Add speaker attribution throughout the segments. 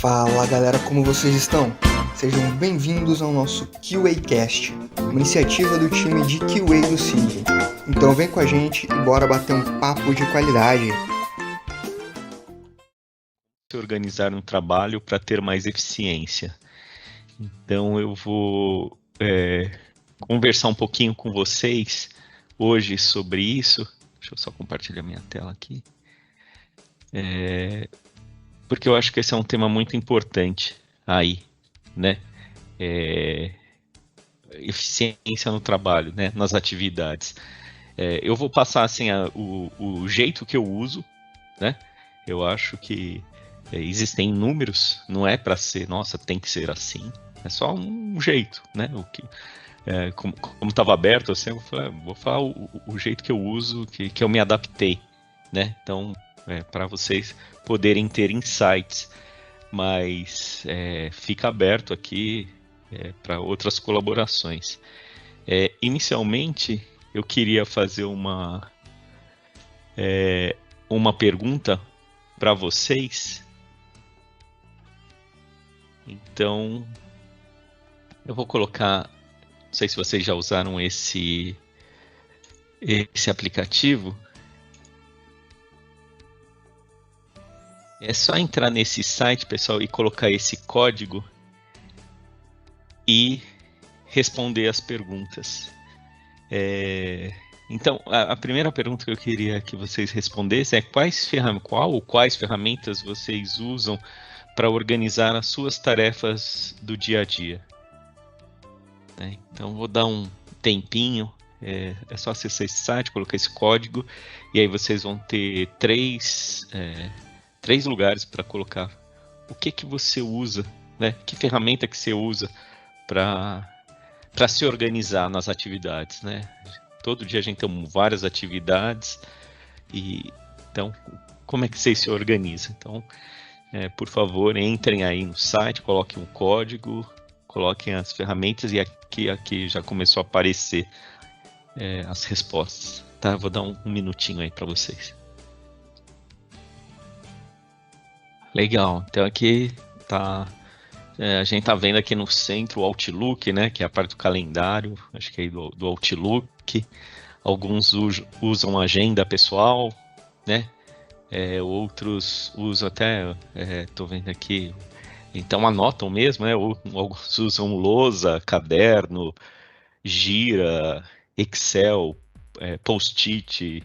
Speaker 1: Fala galera, como vocês estão? Sejam bem-vindos ao nosso QAcast, uma iniciativa do time de QA do Cine. Então vem com a gente e bora bater um papo de qualidade.
Speaker 2: Se organizar no trabalho para ter mais eficiência. Então eu vou conversar um pouquinho com vocês hoje sobre isso. Deixa eu só compartilhar minha tela aqui. Porque eu acho que esse é um tema muito importante aí, né? Eficiência no trabalho, né? Nas atividades. Eu vou passar assim o jeito que eu uso, né? Eu acho que existem números, não é para ser, nossa, tem que ser assim. É só um jeito, né? Como estava aberto, assim, vou falar o jeito que eu uso, que eu me adaptei, né? Então, para vocês poderem ter insights, mas fica aberto aqui para outras colaborações. Inicialmente, eu queria fazer uma pergunta para vocês. Então, eu vou colocar, não sei se vocês já usaram esse aplicativo. É só entrar nesse site, pessoal, e colocar esse código e responder as perguntas. Então, a primeira pergunta que eu queria que vocês respondessem é quais ferramentas vocês usam para organizar as suas tarefas do dia a dia. Então, vou dar um tempinho, é só acessar esse site, colocar esse código, e aí vocês vão ter três lugares para colocar o que você usa, né? Que ferramenta que você usa para se organizar nas atividades, né? Todo dia a gente tem várias atividades, e então como é que vocês se organizam? Então, por favor, entrem aí no site, coloquem um código, coloquem as ferramentas, e aqui já começou a aparecer as respostas, tá? Vou dar um minutinho aí para vocês. Legal, então aqui tá, a gente tá vendo aqui no centro o Outlook, né, que é a parte do calendário, acho que é do Outlook. Alguns usam agenda pessoal, né, outros usam até, tô vendo aqui, então anotam mesmo, né, alguns usam lousa, caderno, Gira, Excel, Post-it,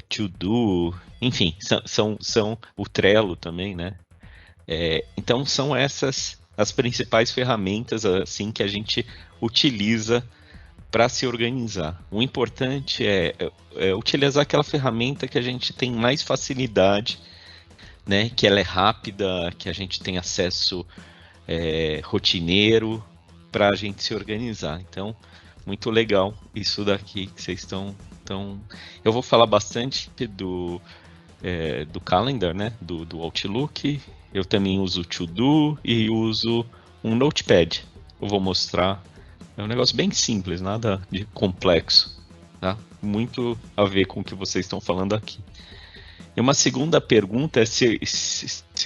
Speaker 2: To-do, enfim, são o Trello também, né? Então são essas as principais ferramentas assim que a gente utiliza para se organizar. O importante é utilizar aquela ferramenta que a gente tem mais facilidade, né? Que ela é rápida, que a gente tem acesso rotineiro para a gente se organizar. Então, muito legal isso daqui que vocês estão. Eu vou falar bastante do calendar, né? Do Outlook. Eu também uso o To-Do e uso um Notepad. Eu vou mostrar. É um negócio bem simples, nada de complexo, tá? Muito a ver com o que vocês estão falando aqui. E uma segunda pergunta é se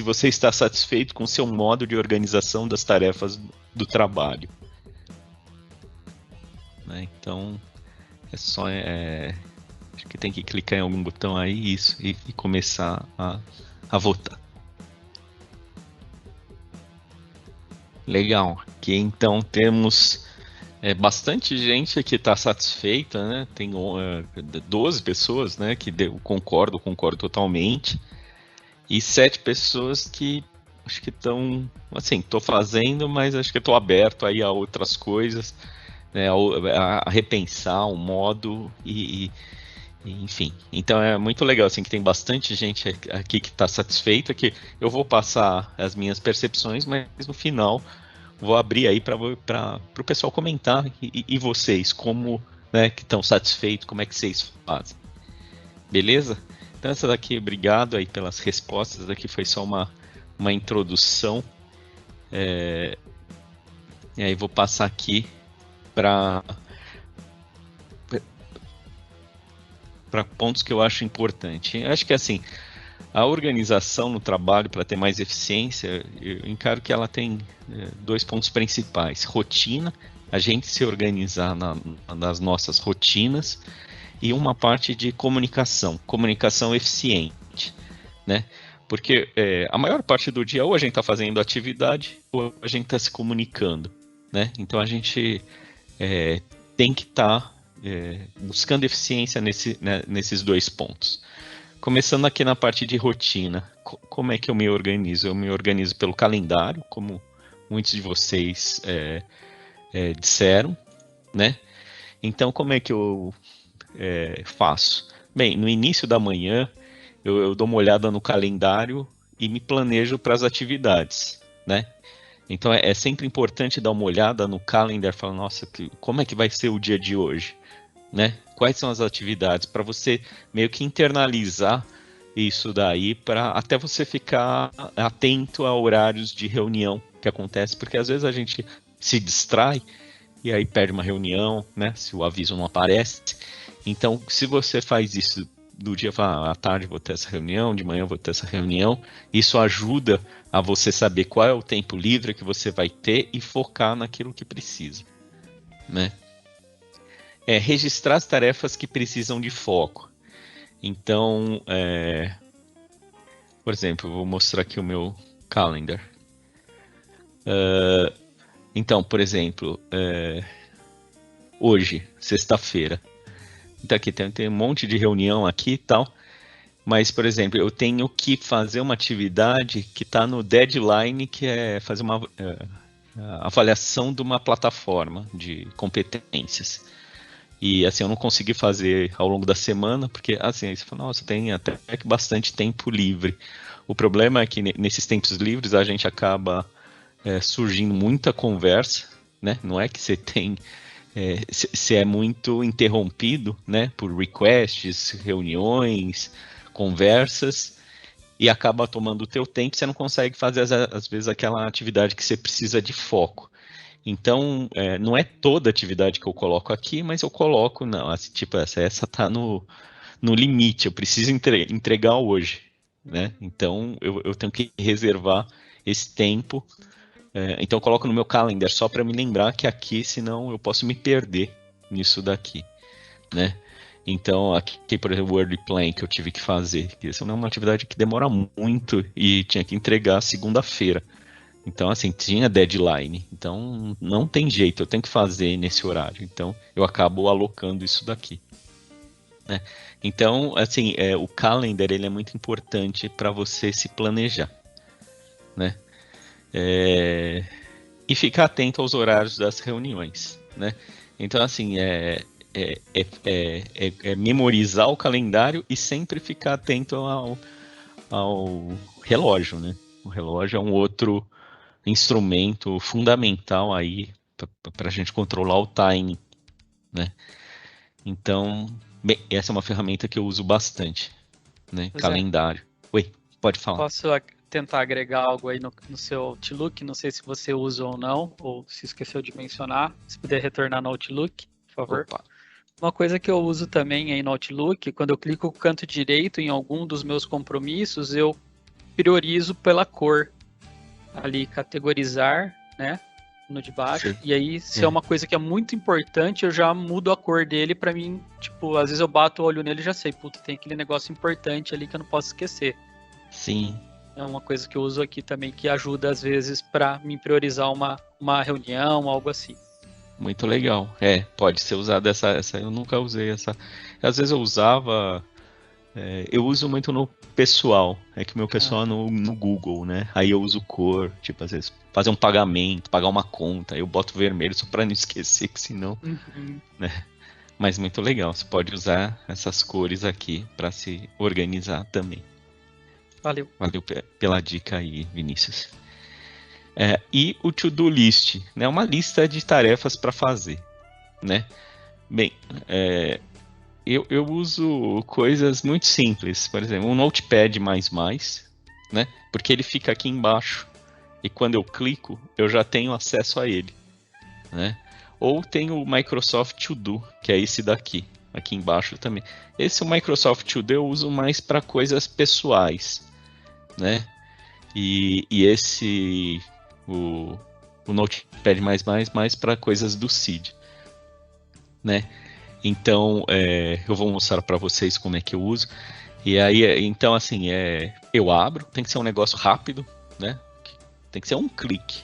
Speaker 2: você está satisfeito com o seu modo de organização das tarefas do trabalho. Né? Então, é só... acho que tem que clicar em algum botão aí e começar a votar. Legal. Aqui então temos bastante gente que está satisfeita, né? Tem 12 pessoas, né, que concordo totalmente, e 7 pessoas que acho que estão, assim, estou fazendo, mas acho que estou aberto aí a outras coisas, né, a repensar o modo enfim. Então é muito legal, assim, que tem bastante gente aqui que está satisfeita, que eu vou passar as minhas percepções, mas no final vou abrir aí para o pessoal comentar, e vocês, como, né, que estão satisfeitos, como é que vocês fazem. Beleza? Então essa daqui, obrigado aí pelas respostas, essa daqui foi só uma introdução. E aí vou passar aqui para pontos que eu acho importante. Eu acho que assim, A organização no trabalho, para ter mais eficiência, eu encaro que ela tem dois pontos principais. Rotina, a gente se organizar nas nossas rotinas, e uma parte de comunicação eficiente, né? Porque a maior parte do dia ou a gente está fazendo atividade ou a gente está se comunicando, né? Então a gente tem que estar buscando eficiência nesses dois pontos. Começando aqui na parte de rotina, como é que eu me organizo? Eu me organizo pelo calendário, como muitos de vocês disseram, né? Então, como é que eu faço? Bem, no início da manhã, eu dou uma olhada no calendário e me planejo para as atividades, né? Então, é sempre importante dar uma olhada no calendário e falar, nossa, como é que vai ser o dia de hoje? Né? Quais são as atividades para você meio que internalizar isso daí para até você ficar atento a horários de reunião que acontece, porque às vezes a gente se distrai e aí perde uma reunião, né? Se o aviso não aparece. Então, se você faz isso do dia à tarde vou ter essa reunião, de manhã vou ter essa reunião, isso ajuda a você saber qual é o tempo livre que você vai ter e focar naquilo que precisa, né? Registrar as tarefas que precisam de foco. Então, por exemplo, eu vou mostrar aqui o meu calendar. Então, por exemplo, hoje, sexta-feira. Então aqui tem um monte de reunião aqui e tal. Mas, por exemplo, eu tenho que fazer uma atividade que está no deadline, que é fazer uma avaliação de uma plataforma de competências. E assim, eu não consegui fazer ao longo da semana, porque assim, aí você fala, nossa, tem até que bastante tempo livre. O problema é que nesses tempos livres a gente acaba surgindo muita conversa, né? Não é que você tem, se é muito interrompido, né? Por requests, reuniões, conversas, e acaba tomando o teu tempo, você não consegue fazer às vezes aquela atividade que você precisa de foco. Então, não é toda atividade que eu coloco aqui, mas eu coloco, não, tipo, essa tá no limite, eu preciso entregar hoje, né? Então, eu tenho que reservar esse tempo. Então, eu coloco no meu calendar só para me lembrar que aqui, senão eu posso me perder nisso daqui, né? Então, aqui, por exemplo, o Word Plan que eu tive que fazer, que isso é uma atividade que demora muito e tinha que entregar segunda-feira. Então, assim, tinha deadline. Então, não tem jeito, eu tenho que fazer nesse horário. Então, eu acabo alocando isso daqui, né? Então, assim, o calendar, ele é muito importante para você se planejar, né? E ficar atento aos horários das reuniões, né? Então, assim, memorizar o calendário e sempre ficar atento ao relógio, né? O relógio é um outro instrumento fundamental aí para a gente controlar o timing, né? Então, bem, essa é uma ferramenta que eu uso bastante, né? Calendário. Oi, pode falar.
Speaker 3: Posso tentar agregar algo aí no seu Outlook? Não sei se você usa ou não, ou se esqueceu de mencionar. Se puder retornar no Outlook, por favor.
Speaker 2: Opa.
Speaker 3: Uma coisa que eu uso também aí no Outlook, quando eu clico com o canto direito em algum dos meus compromissos, eu priorizo pela cor. Ali, categorizar, né? No de baixo. Sim. E aí, se é uma coisa que é muito importante, eu já mudo a cor dele pra mim. Tipo, às vezes eu bato o olho nele e já sei, puta, tem aquele negócio importante ali que eu não posso esquecer.
Speaker 2: Sim.
Speaker 3: É uma coisa que eu uso aqui também, que ajuda às vezes pra me priorizar uma reunião, algo assim.
Speaker 2: Muito legal. Pode ser usada essa eu nunca usei essa. Às vezes eu usava. Eu uso muito no pessoal. É que o meu pessoal é no Google, né? Aí eu uso cor, tipo, às vezes fazer um pagamento, pagar uma conta, eu boto vermelho só pra não esquecer, que senão. Né? Mas muito legal. Você pode usar essas cores aqui pra se organizar também.
Speaker 3: Valeu.
Speaker 2: Valeu pela dica aí, Vinícius. E o to-do list, né? Uma lista de tarefas para fazer, né? Bem, eu uso coisas muito simples, por exemplo, um Notepad++, né? Porque ele fica aqui embaixo e quando eu clico, eu já tenho acesso a ele, né? Ou tem o Microsoft To Do, que é esse daqui, aqui embaixo também. Esse o Microsoft To Do eu uso mais para coisas pessoais, né? E esse, o Notepad++ mais para coisas do Cid, né? Então, eu vou mostrar para vocês como é que eu uso. E aí, então, assim, eu abro, tem que ser um negócio rápido, né? Tem que ser um clique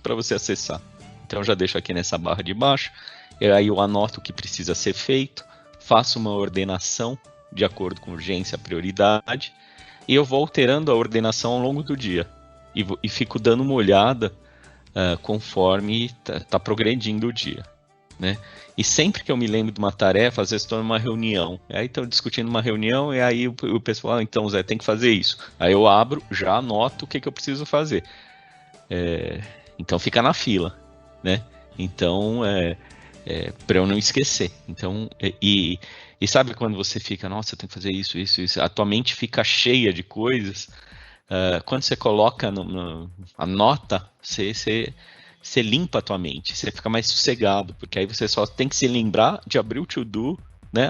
Speaker 2: para você acessar. Então, eu já deixo aqui nessa barra de baixo. E aí eu anoto o que precisa ser feito, faço uma ordenação de acordo com urgência, prioridade, e eu vou alterando a ordenação ao longo do dia. E fico dando uma olhada conforme tá progredindo o dia, né? E sempre que eu me lembro de uma tarefa, às vezes estou numa reunião, aí estão discutindo uma reunião, e aí o pessoal, então Zé, tem que fazer isso. Aí eu abro, já anoto o que eu preciso fazer. Então fica na fila, né? Então, para eu não esquecer. Então, e sabe quando você fica, nossa, eu tenho que fazer isso, a tua mente fica cheia de coisas. Quando você coloca a nota, você limpa a tua mente, você fica mais sossegado, porque aí você só tem que se lembrar de abrir o To-Do, né,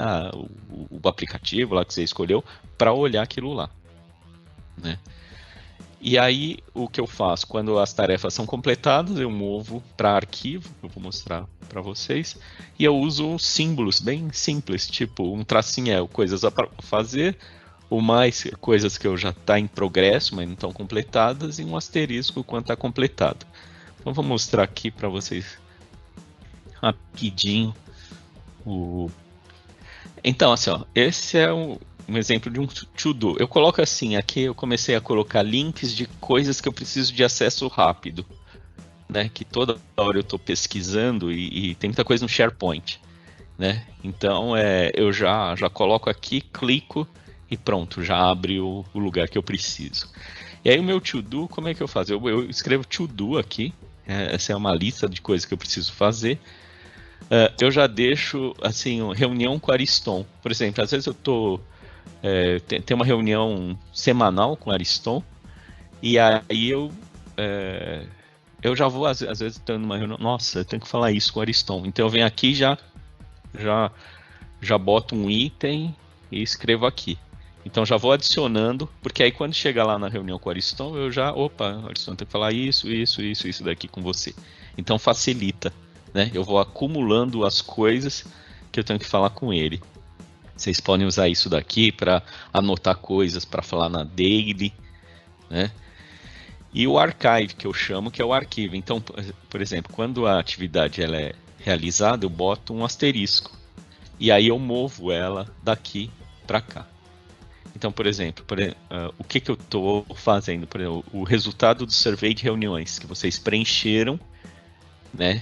Speaker 2: o aplicativo lá que você escolheu, para olhar aquilo lá, né? E aí, o que eu faço? Quando as tarefas são completadas, eu movo para arquivo, eu vou mostrar para vocês, e eu uso símbolos bem simples, tipo um tracinho é coisas a fazer, o mais coisas que eu já está em progresso, mas não estão completadas, e um asterisco quando está completado. Então, vou mostrar aqui para vocês rapidinho. Então, assim, ó, esse é um exemplo de um to-do. Eu coloco assim, aqui eu comecei a colocar links de coisas que eu preciso de acesso rápido, né? Que toda hora eu estou pesquisando e tem muita coisa no SharePoint, né? Então eu já coloco aqui, clico e pronto, já abre o lugar que eu preciso. E aí o meu to-do, como é que eu faço? Eu escrevo to-do aqui, essa é uma lista de coisas que eu preciso fazer. Eu já deixo assim, reunião com a Ariston. Por exemplo, às vezes eu tô tem uma reunião semanal com a Ariston, e aí eu já vou, às vezes, estou numa reunião, nossa, eu tenho que falar isso com a Ariston. Então eu venho aqui e já boto um item e escrevo aqui. Então já vou adicionando, porque aí quando chegar lá na reunião com o Ariston, eu já, opa, Ariston, tem que falar isso daqui com você. Então facilita, né? Eu vou acumulando as coisas que eu tenho que falar com ele. Vocês podem usar isso daqui para anotar coisas para falar na daily, né? E o archive, que eu chamo, que é o arquivo. Então, por exemplo, quando a atividade ela é realizada, eu boto um asterisco. E aí eu movo ela daqui para cá. Então, por exemplo, o que eu estou fazendo? Por exemplo, o resultado do survey de reuniões que vocês preencheram, né?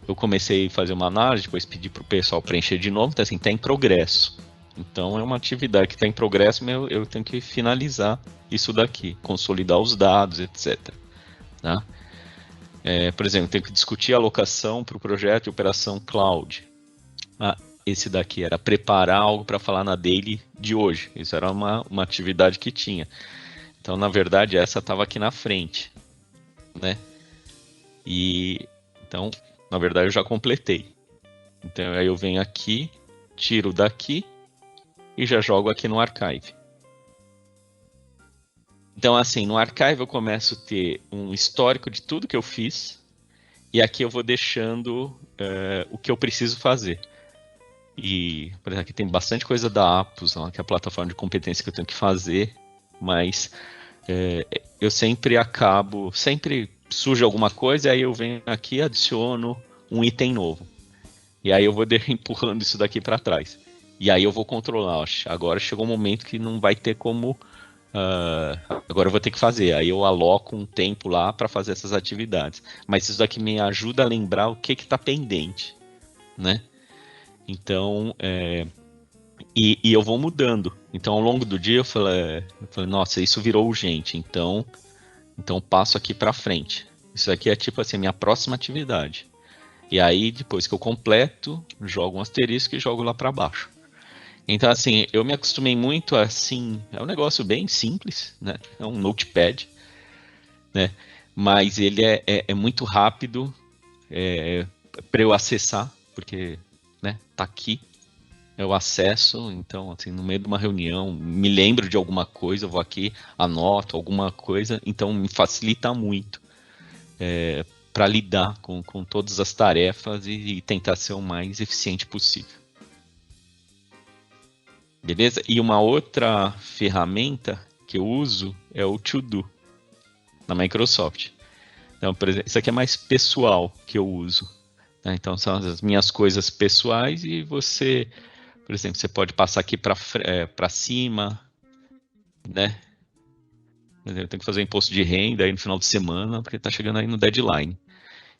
Speaker 2: Eu comecei a fazer uma análise, depois pedi para o pessoal preencher de novo, então assim, está em progresso. Então é uma atividade que está em progresso, mas eu tenho que finalizar isso daqui, consolidar os dados, etc. Tá? Por exemplo, tenho que discutir a alocação para o projeto de operação cloud. Esse daqui era preparar algo para falar na daily de hoje. Isso era uma atividade que tinha. Então, na verdade, essa estava aqui na frente, né? E então, na verdade, eu já completei. Então, aí eu venho aqui, tiro daqui e já jogo aqui no archive. Então, assim, no archive eu começo a ter um histórico de tudo que eu fiz, e aqui eu vou deixando o que eu preciso fazer. E, por exemplo, aqui tem bastante coisa da Apus, que é a plataforma de competência que eu tenho que fazer, mas eu sempre surge alguma coisa, e aí eu venho aqui e adiciono um item novo. E aí eu vou empurrando isso daqui para trás. E aí eu vou controlar. Agora chegou um momento que não vai ter como... agora eu vou ter que fazer. Aí eu aloco um tempo lá para fazer essas atividades. Mas isso daqui me ajuda a lembrar o que está pendente, né? Então, e eu vou mudando. Então, ao longo do dia eu falei, nossa, isso virou urgente. Então passo aqui para frente. Isso aqui é tipo assim, minha próxima atividade. E aí, depois que eu completo, jogo um asterisco e jogo lá para baixo. Então, assim, eu me acostumei muito assim, é um negócio bem simples, né? É um notepad, né? Mas ele é muito rápido para eu acessar, porque, né, tá aqui. eu acesso, então, assim, no meio de uma reunião, me lembro de alguma coisa, eu vou aqui, anoto alguma coisa, então me facilita muito para lidar com todas as tarefas e tentar ser o mais eficiente possível. Beleza? E uma outra ferramenta que eu uso é o To-Do, na Microsoft. Então, por exemplo, isso aqui é mais pessoal que eu uso, né? Então, são as minhas coisas pessoais e você, por exemplo, você pode passar aqui para cima, né? Por exemplo, eu tenho que fazer imposto de renda aí no final de semana, porque está chegando aí no deadline.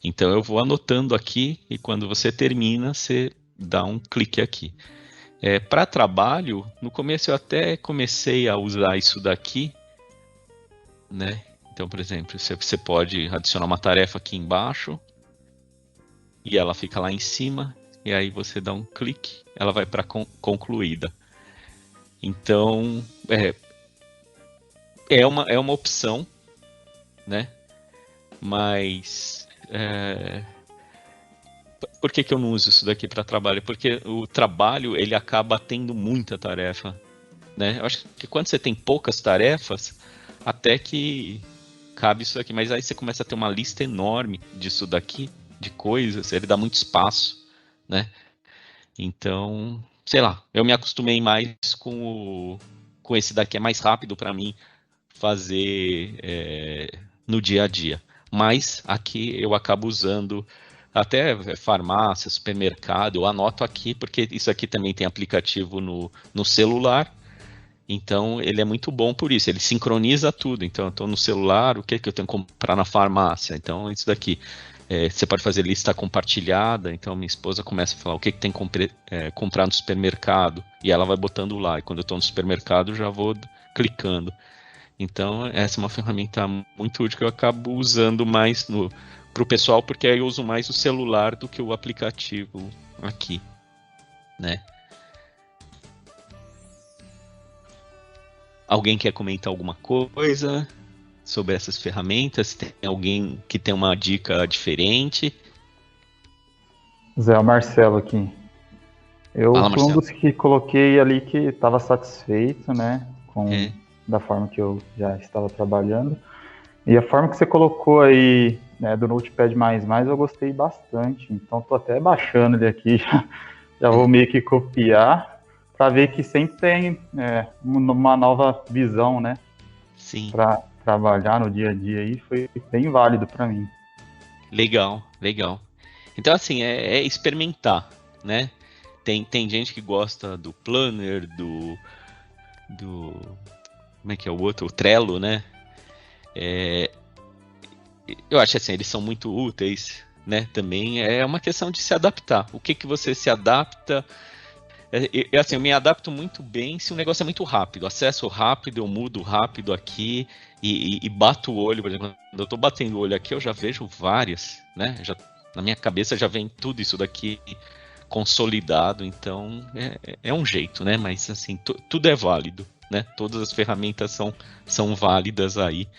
Speaker 2: Então, eu vou anotando aqui e quando você termina, você dá um clique aqui. Para trabalho, no começo eu até comecei a usar isso daqui, né? Então, por exemplo, você pode adicionar uma tarefa aqui embaixo e ela fica lá em cima, e aí você dá um clique, ela vai para concluída. Então, é uma opção, né? Mas por que eu não uso isso daqui para trabalho? Porque o trabalho ele acaba tendo muita tarefa, né? Eu acho que quando você tem poucas tarefas, até que cabe isso daqui, mas aí você começa a ter uma lista enorme disso daqui, de coisas, ele dá muito espaço, né? Então, sei lá, eu me acostumei mais com esse daqui, é mais rápido para mim fazer no dia a dia. Mas aqui eu acabo usando até farmácia, supermercado, eu anoto aqui, porque isso aqui também tem aplicativo no celular, então ele é muito bom por isso, ele sincroniza tudo. Então eu estou no celular, o que eu tenho que comprar na farmácia? Então isso daqui. Você pode fazer lista compartilhada, então minha esposa começa a falar o que tem que comprar no supermercado, e ela vai botando lá, e quando eu estou no supermercado já vou clicando. Então essa é uma ferramenta muito útil que eu acabo usando mais para o pessoal, porque aí eu uso mais o celular do que o aplicativo aqui, né? Alguém quer comentar alguma coisa sobre essas ferramentas? Tem alguém que tem uma dica diferente?
Speaker 4: Zé, o Marcelo aqui. Eu
Speaker 2: Fala,
Speaker 4: fui um
Speaker 2: Marcelo.
Speaker 4: dos que coloquei ali que estava satisfeito, né, da forma que eu já estava trabalhando. E a forma que você colocou aí, né, do Notepad++, eu gostei bastante. Então tô até baixando ele aqui, já vou meio que copiar, para ver que sempre tem uma nova visão, né?
Speaker 2: Sim.
Speaker 4: Para trabalhar no dia a dia aí, foi bem válido para mim.
Speaker 2: Legal, legal. Então, assim, é experimentar, né? Tem gente que gosta do Planner, do como é que é o outro? O Trello, né? Eu acho assim, eles são muito úteis, né? Também é uma questão de se adaptar. O que você se adapta? Assim, eu me adapto muito bem se o negócio é muito rápido. Acesso rápido, eu mudo rápido aqui e bato o olho. Por exemplo, quando eu tô batendo o olho aqui, eu já vejo várias, né? Na minha cabeça já vem tudo isso daqui consolidado. Então, é um jeito, né? Mas, assim, tudo é válido, né? Todas as ferramentas são válidas aí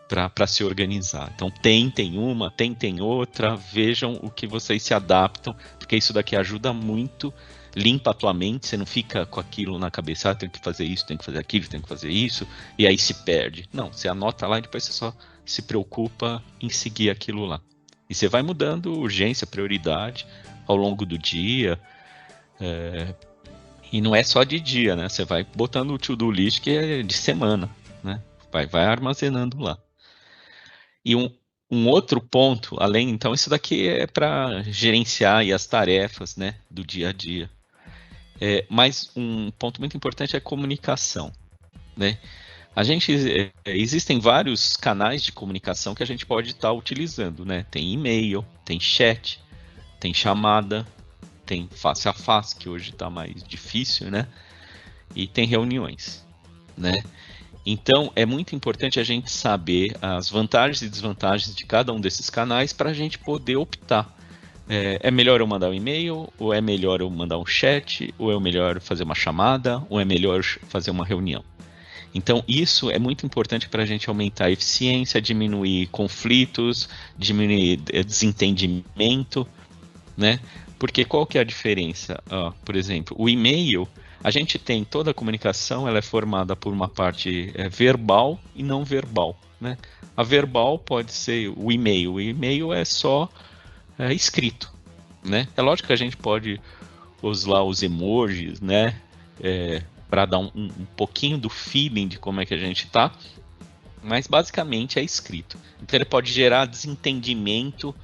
Speaker 2: para se organizar. Então, tentem uma, tentem outra, vejam o que vocês se adaptam, porque isso daqui ajuda muito. Limpa a tua mente, você não fica com aquilo na cabeça, tem que fazer isso, tem que fazer aquilo, tem que fazer isso, e aí se perde. Não, você anota lá e depois você só se preocupa em seguir aquilo lá. E você vai mudando urgência, prioridade ao longo do dia. E não é só de dia, né? Você vai botando o to-do list que é de semana, né? Vai armazenando lá. E um outro ponto, além, então, isso daqui é para gerenciar aí as tarefas, né, do dia a dia. Mas um ponto muito importante é a comunicação, né? Existem vários canais de comunicação que a gente pode estar utilizando, né? Tem e-mail, tem chat, tem chamada, tem face a face, que hoje está mais difícil, né? E tem reuniões, né? Então, é muito importante a gente saber as vantagens e desvantagens de cada um desses canais para a gente poder optar. É melhor eu mandar um e-mail, ou é melhor eu mandar um chat, ou é melhor fazer uma chamada, ou é melhor fazer uma reunião. Então, isso é muito importante para a gente aumentar a eficiência, diminuir conflitos, diminuir desentendimento, né? Porque qual que é a diferença? Por exemplo, o e-mail, a gente tem toda a comunicação, ela é formada por uma parte verbal e não verbal, né? A verbal pode ser o e-mail. O e-mail é só escrito, né? É lógico que a gente pode usar os emojis, né? Para dar um pouquinho do feeling de como é que a gente tá, mas basicamente é escrito. Então ele pode gerar desentendimento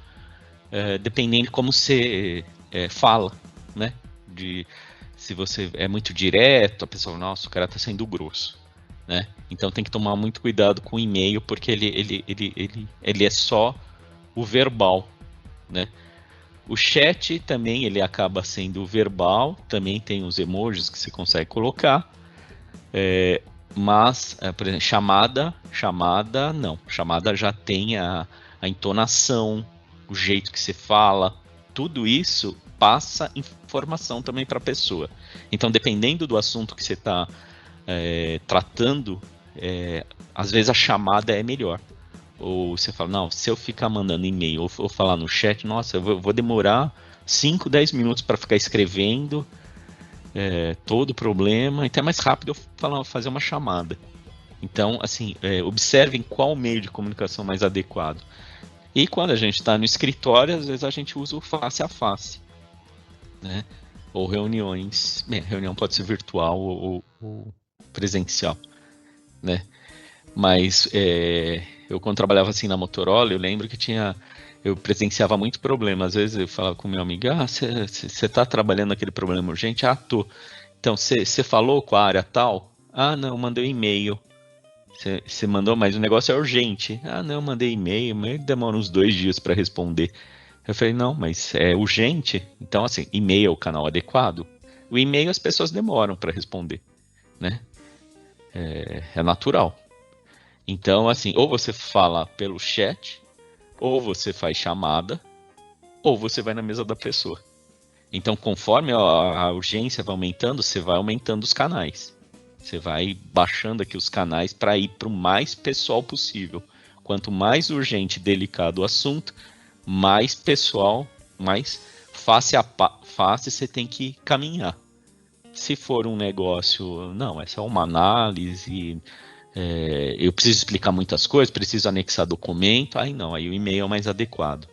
Speaker 2: dependendo de como você fala, né? Se você é muito direto, a pessoa, nossa, o cara tá sendo grosso, né? Então tem que tomar muito cuidado com o e-mail, porque ele é só o verbal, né? O chat também ele acaba sendo verbal, também tem os emojis que você consegue colocar, mas, por exemplo, chamada não. Chamada já tem a entonação, o jeito que você fala, tudo isso passa informação também para a pessoa. Então, dependendo do assunto que você está tratando, às vezes a chamada é melhor. Ou você fala, não, se eu ficar mandando e-mail ou falar no chat, nossa, eu vou demorar 5, 10 minutos para ficar escrevendo todo o problema, então é mais rápido eu fazer uma chamada. Então, assim, observem qual meio de comunicação mais adequado. E quando a gente está no escritório, às vezes a gente usa o face a face, né? Ou reuniões, reunião pode ser virtual ou presencial, né? Mas eu quando trabalhava assim na Motorola, eu lembro que eu presenciava muito problema. Às vezes eu falava com meu amigo, você está trabalhando aquele problema urgente? Ah, tô. Então, você falou com a área tal? Ah, não, mandei um e-mail. Você mandou, mas o negócio é urgente. Ah, não, mandei e-mail, mas demora uns 2 dias para responder. Eu falei, não, mas é urgente. Então, assim, e-mail é o canal adequado. O e-mail as pessoas demoram para responder, né? É natural. Então, assim, ou você fala pelo chat, ou você faz chamada, ou você vai na mesa da pessoa. Então, conforme a urgência vai aumentando, você vai aumentando os canais. Você vai baixando aqui os canais para ir para o mais pessoal possível. Quanto mais urgente e delicado o assunto, mais pessoal, mais face a face você tem que caminhar. Se for um negócio, não, essa é uma análise, eu preciso explicar muitas coisas, preciso anexar documento, aí não, aí o e-mail é mais adequado.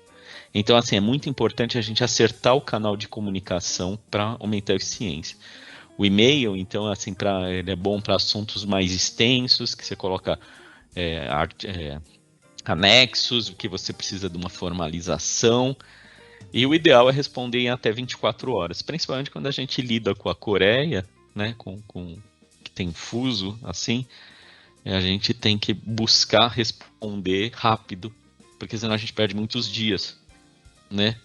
Speaker 2: Então, assim, é muito importante a gente acertar o canal de comunicação para aumentar a eficiência. O e-mail, então, assim, ele é bom para assuntos mais extensos, que você coloca anexos, que você precisa de uma formalização. E o ideal é responder em até 24 horas, principalmente quando a gente lida com a Coreia, né, que tem fuso, assim, a gente tem que buscar responder rápido, porque senão a gente perde muitos dias, né?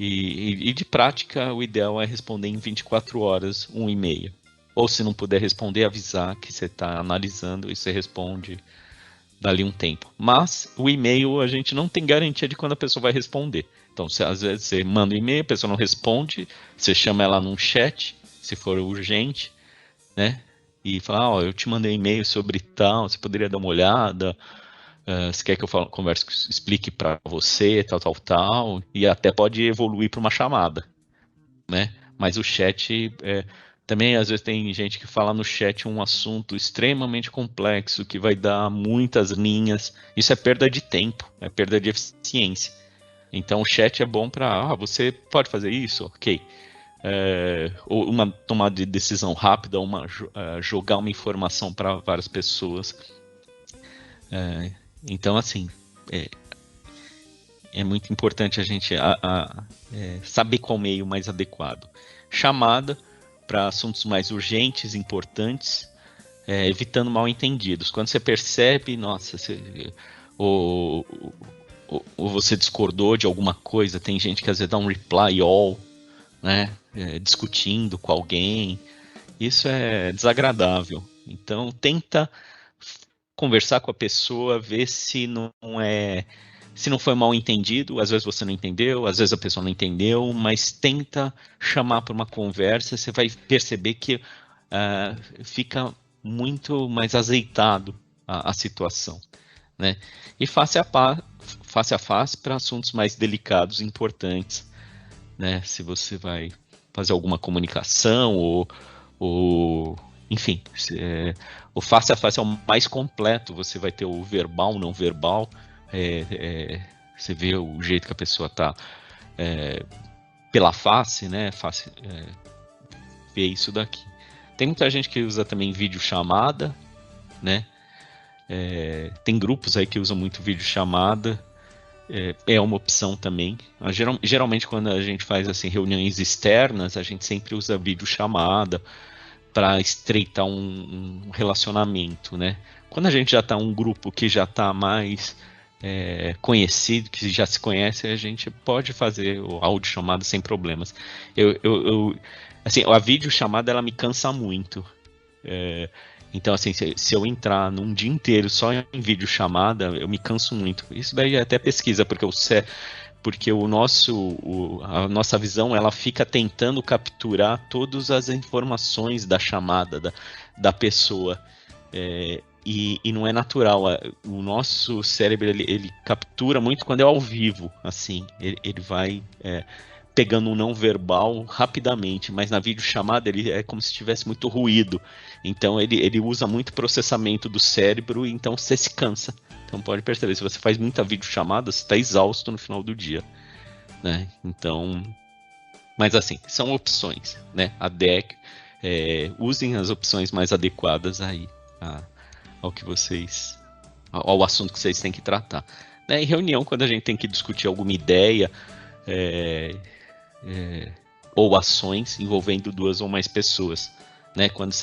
Speaker 2: E de prática, o ideal é responder em 24 horas um e-mail. Ou se não puder responder, avisar que você está analisando e você responde dali um tempo. Mas o e-mail a gente não tem garantia de quando a pessoa vai responder. Então, às vezes você manda um e-mail, a pessoa não responde, você chama ela num chat, se for urgente, né? E fala, eu te mandei um e-mail sobre tal, você poderia dar uma olhada, se quer que eu converse, explique para você, tal, e até pode evoluir para uma chamada, né? Mas o chat, também às vezes tem gente que fala no chat um assunto extremamente complexo, que vai dar muitas linhas, isso é perda de tempo, é perda de eficiência. Então o chat é bom para, você pode fazer isso? Ok. Ou uma tomada de decisão rápida, jogar uma informação para várias pessoas. Então, assim, é muito importante a gente saber qual meio mais adequado. Chamada para assuntos mais urgentes, importantes, evitando mal entendidos. Quando você percebe, nossa, ou você discordou de alguma coisa, tem gente que às vezes dá um reply all, né, discutindo com alguém, isso é desagradável. Então tenta conversar com a pessoa, ver se não foi mal entendido. Às vezes você não entendeu, às vezes a pessoa não entendeu, mas tenta chamar para uma conversa, você vai perceber que fica muito mais azeitado a situação, né? E face a face para assuntos mais delicados e importantes, né? Se você vai fazer alguma comunicação ou enfim, o face a face é o mais completo. Você vai ter o verbal, não verbal, você vê o jeito que a pessoa tá pela face, né? Ver isso daqui. Tem muita gente que usa também videochamada, né? Tem grupos aí que usam muito videochamada. É uma opção também. Geralmente quando a gente faz assim reuniões externas, a gente sempre usa videochamada para estreitar um relacionamento, né? Quando a gente já está um grupo que já está mais conhecido, que já se conhece, a gente pode fazer o áudio chamada sem problemas. Assim, a videochamada ela me cansa muito. Então, assim, se eu entrar num dia inteiro só em videochamada, eu me canso muito. Isso daí é até pesquisa, porque a nossa visão ela fica tentando capturar todas as informações da chamada da pessoa. E não é natural. O nosso cérebro ele captura muito quando é ao vivo, assim. Ele vai pegando um não verbal rapidamente, mas na videochamada ele é como se tivesse muito ruído. Então ele usa muito processamento do cérebro, então você se cansa. Então pode perceber, se você faz muita videochamada, você está exausto no final do dia, né? Então, mas assim, são opções, né? A DEC, usem as opções mais adequadas aí ao assunto que vocês têm que tratar. Né? Em reunião, quando a gente tem que discutir alguma ideia ou ações envolvendo 2 ou mais pessoas, né? Quando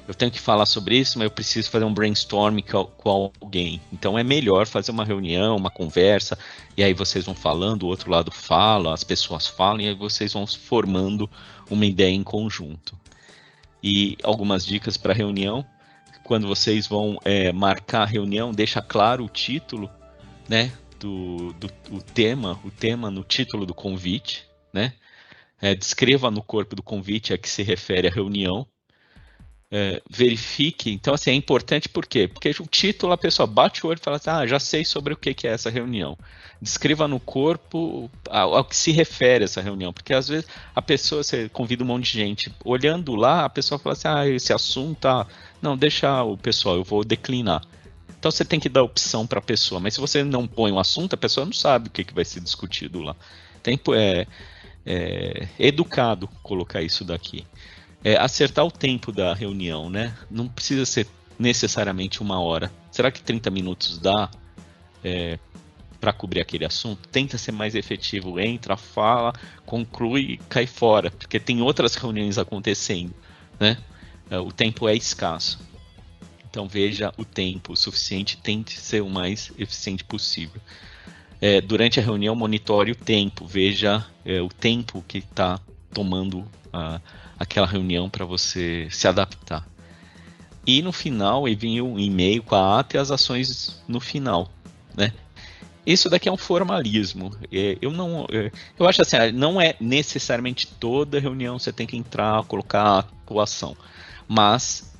Speaker 2: eu tenho que falar sobre isso, mas eu preciso fazer um brainstorming com alguém. Então é melhor fazer uma reunião, uma conversa, e aí vocês vão falando, o outro lado fala, as pessoas falam, e aí vocês vão formando uma ideia em conjunto. E algumas dicas para reunião: quando vocês vão marcar a reunião, deixa claro o título, né, o tema no título do convite, né? Descreva no corpo do convite a que se refere a reunião. Verifique. Então, assim, é importante por quê? Porque o título, a pessoa bate o olho e fala assim, já sei sobre o que é essa reunião. Descreva no corpo ao que se refere essa reunião, porque às vezes a pessoa, você convida um monte de gente, olhando lá, a pessoa fala assim, esse assunto, não, deixa o pessoal, eu vou declinar. Então você tem que dar opção para a pessoa, mas se você não põe um assunto, a pessoa não sabe o que vai ser discutido lá. Educado colocar isso daqui. Acertar o tempo da reunião, né? Não precisa ser necessariamente 1 hora. Será que 30 minutos dá para cobrir aquele assunto? Tenta ser mais efetivo. Entra, fala, conclui e cai fora, porque tem outras reuniões acontecendo, né? O tempo é escasso. Então veja o tempo suficiente, tente ser o mais eficiente possível. Durante a reunião, monitore o tempo, veja o tempo que está tomando aquela reunião para você se adaptar. E no final, envie um e-mail com a ata e as ações no final, né? Isso daqui é um formalismo. Eu acho assim, não é necessariamente toda reunião você tem que entrar, colocar a atuação, mas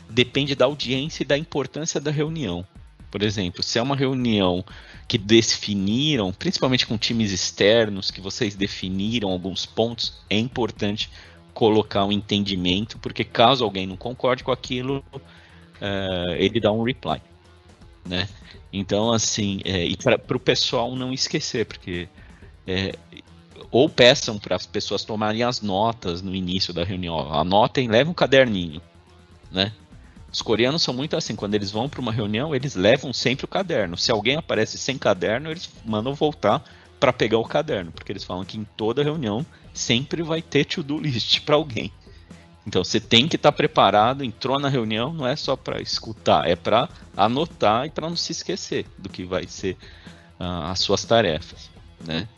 Speaker 2: depende da audiência e da importância da reunião. Por exemplo, se é uma reunião que definiram, principalmente com times externos, que vocês definiram alguns pontos, é importante colocar um entendimento, porque caso alguém não concorde com aquilo, ele dá um reply, né? Então, assim, e para o pessoal não esquecer, porque ou peçam para as pessoas tomarem as notas no início da reunião, anotem, levem um caderninho, né? Os coreanos são muito assim, quando eles vão para uma reunião, eles levam sempre o caderno. Se alguém aparece sem caderno, eles mandam voltar para pegar o caderno, porque eles falam que em toda reunião sempre vai ter to-do list para alguém. Então você tem que estar preparado, entrou na reunião, não é só para escutar, é para anotar e para não se esquecer do que vai ser as suas tarefas, né?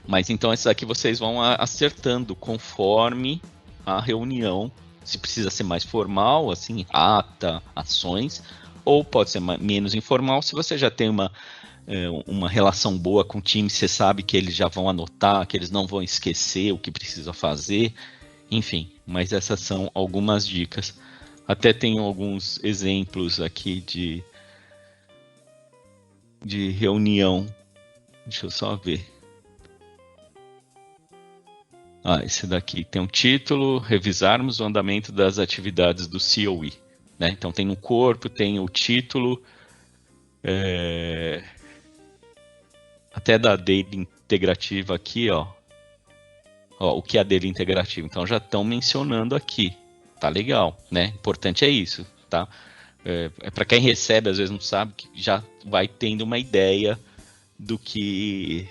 Speaker 2: Mas então esses aqui vocês vão acertando conforme a reunião, se precisa ser mais formal, assim, ata, ações, ou pode ser menos informal, se você já tem uma relação boa com o time, você sabe que eles já vão anotar, que eles não vão esquecer o que precisa fazer, enfim, mas essas são algumas dicas. Até tenho alguns exemplos aqui de reunião, deixa eu só ver. Esse daqui tem um título, revisarmos o andamento das atividades do COE. Né? Então tem no corpo, tem o título, até da Daily Integrativa aqui, ó, o que é a Daily Integrativa. Então já estão mencionando aqui, tá legal, né? Importante é isso, tá? Para quem recebe, às vezes não sabe, que já vai tendo uma ideia do que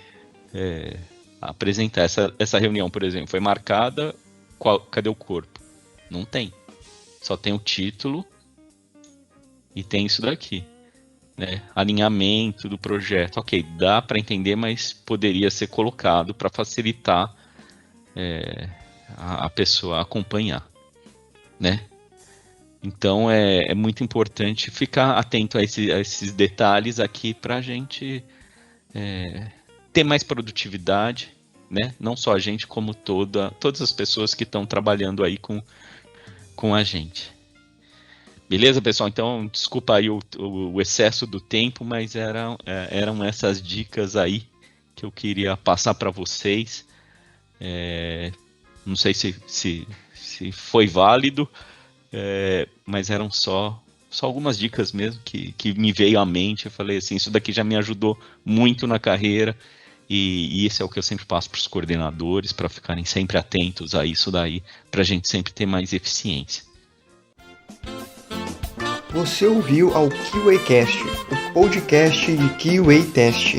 Speaker 2: apresentar. Essa reunião, por exemplo, foi marcada, cadê o corpo? Não tem, só tem o título e tem isso daqui, né? Alinhamento do projeto, ok, dá para entender, mas poderia ser colocado para facilitar a pessoa acompanhar, né? Então é muito importante ficar atento a esses detalhes aqui para a gente ter mais produtividade, né? Não só a gente, como todas as pessoas que estão trabalhando aí com a gente. Beleza, pessoal? Então, desculpa aí o excesso do tempo, mas eram essas dicas aí que eu queria passar para vocês. Não sei se foi válido, mas eram só algumas dicas mesmo que me veio à mente. Eu falei assim, isso daqui já me ajudou muito na carreira, e isso é o que eu sempre passo para os coordenadores, para ficarem sempre atentos a isso daí, para a gente sempre ter mais eficiência.
Speaker 1: Você ouviu ao QAcast, o podcast de QA Test.